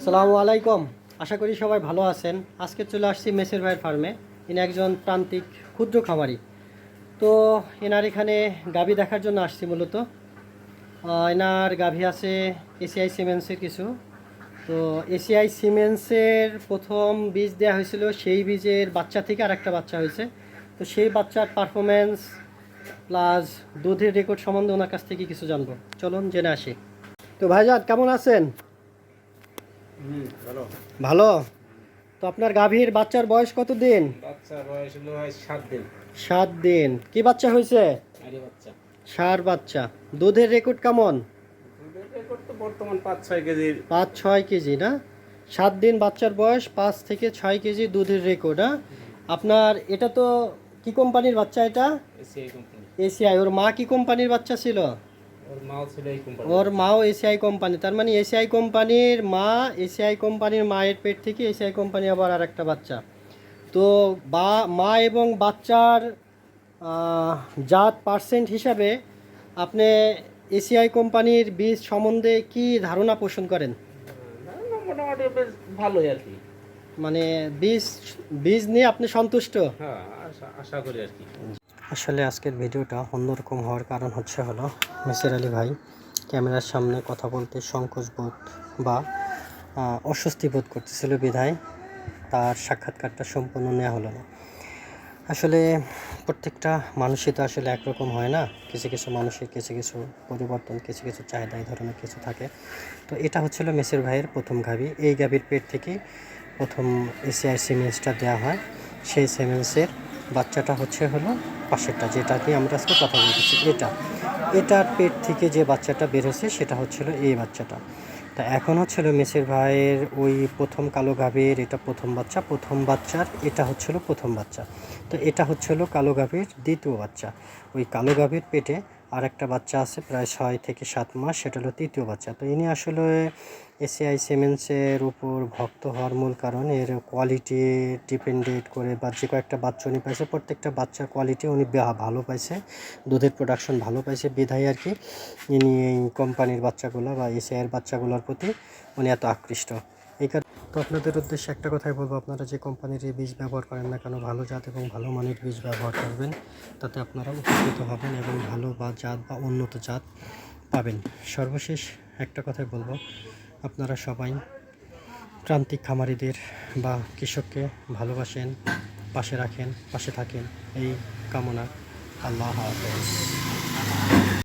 আসসালামু আলাইকুম। আশা করি সবাই ভালো আছেন। আজকে চলে আসছি মেসের ভাইয়ের ফার্মে। ইনি একজন প্রান্তিক ক্ষুদ্র খামারি। তো এনার এখানে গাভী দেখার জন্য আসছি মূলত। এনার গাভী আছে এসিআই সিমেন্টসের কিছু। তো এসিআই সিমেন্টসের প্রথম বীজ দেওয়া হয়েছিল, সেই বীজের বাচ্চা থেকে আরেকটা বাচ্চা হয়েছে। তো সেই বাচ্চার পারফরমেন্স প্লাস দুধের রেকর্ড সম্বন্ধে ওনার কাছ থেকে কিছু জানবো। চলুন জেনে আসি। তো ভাইজান কেমন আছেন? ভালো। ভালো। তো আপনার গাভীর বাচ্চার বয়স কত দিন? বাচ্চার বয়স হলো 7 দিন। 7 দিন। কি বাচ্চা হয়েছে? আরে বাচ্চা। ষাঁড় বাচ্চা। দুধের রেকর্ড কেমন? দুধের রেকর্ড তো বর্তমান 5-6 কেজির। 5-6 কেজি না? 7 দিন বাচ্চার বয়স, 5 থেকে 6 কেজি দুধের রেকর্ড। হ্যাঁ, আপনার এটা তো কি কোম্পানির বাচ্চা? এটা এসিআই কোম্পানি। এসিআই। ওর মা কি কোম্পানির বাচ্চা ছিল? ওর মাও ছিল এই কোম্পানি। ওর মাও এসিআই কোম্পানি। তার মানে এসিআই কোম্পানির মা, এসিআই কোম্পানির মায়ের পেট থেকে এসিআই কোম্পানি আবার আর একটা বাচ্চা। তো মা এবং বাচ্চার জাত পার্সেন্ট হিসাবে আপনি এসিআই কোম্পানির বীজ সম্বন্ধে কি ধারণা পোষণ করেন? মোটামুটি বেশ ভালোই আর কি। মানে বীজ বীজ নিয়ে আপনি সন্তুষ্ট? হ্যাঁ, আশা করি আর কি। আসলে আজকের ভিডিওটা অন্যরকম হওয়ার কারণ হলো মেসের আলী ভাই ক্যামেরার সামনে কথা বলতে সংকোচ বোধ বা অস্বস্তি বোধ করতেছিল, বিধায় তার সাক্ষাৎকারটা সম্পূর্ণ নেওয়া হলো না। আসলে প্রত্যেকটা মানুষই তো আসলে একরকম হয় না। কিছু কিছু মানুষের কিছু কিছু পরিবর্তন, কিছু কিছু চাহিদা, এই ধরনের কিছু থাকে। তো এটা হচ্ছিল মেসের ভাইয়ের প্রথম গাভী। এই গাভীর পেট থেকে প্রথম এসিআই সিমেন্সটা দেওয়া হয়। সেই সিমেন্সের বাচ্চাটা হলো পাশেরটা, যেটা দিয়ে আমরা আজকে কথা বলতেছি। এটার পেট থেকে যে বাচ্চাটা বেরোছে সেটা হচ্ছিল এই বাচ্চাটা। তা এখন হচ্ছিল মেসের ভাইয়ের ওই প্রথম কালো গাভীর এটা প্রথম বাচ্চা, প্রথম বাচ্চার এটা হচ্ছিল প্রথম বাচ্চা। তো এটা হচ্ছিল কালো গাভীর দ্বিতীয় বাচ্চা। ওই কালো গাভীর পেটে আর একটা বাচ্চা আছে প্রায় 6 থেকে 7 মাস, সেটা হলো তৃতীয় বাচ্চা। তো ইনি আসলে এসিআই সিমেন্টসের উপর ভক্ত হওয়ার মূল কারণ এর কোয়ালিটি ডিপেন্ডেন্ট করে, বা যে কয়েকটা বাচ্চা উনি পাইছে প্রত্যেকটা বাচ্চার কোয়ালিটি উনি ভালো পাইছে, দুধের প্রোডাকশন ভালো পাইছে, বিধায় আর কি ইনি এই কোম্পানির বাচ্চাগুলো বা এসিআইয়ের বাচ্চাগুলোর প্রতি উনি এত আকৃষ্ট। এই কারণে তো আপনাদের উদ্দেশ্যে একটা কথাই বলবো, আপনারা যে কোম্পানির এই বীজ ব্যবহার করেন না কেন, ভালো জাত এবং ভালো মানের বীজ ব্যবহার করবেন, তাতে আপনারা উপকৃত হবেন এবং ভালো বা জাত বা উন্নত জাত পাবেন। সর্বশেষ একটা কথাই বলবো, আপনারা সবাই প্রান্তিক খামারিদের বা কৃষককে ভালোবাসেন, পাশে রাখেন, পাশে থাকেন, এই কামনা। আল্লাহ হাফেজ।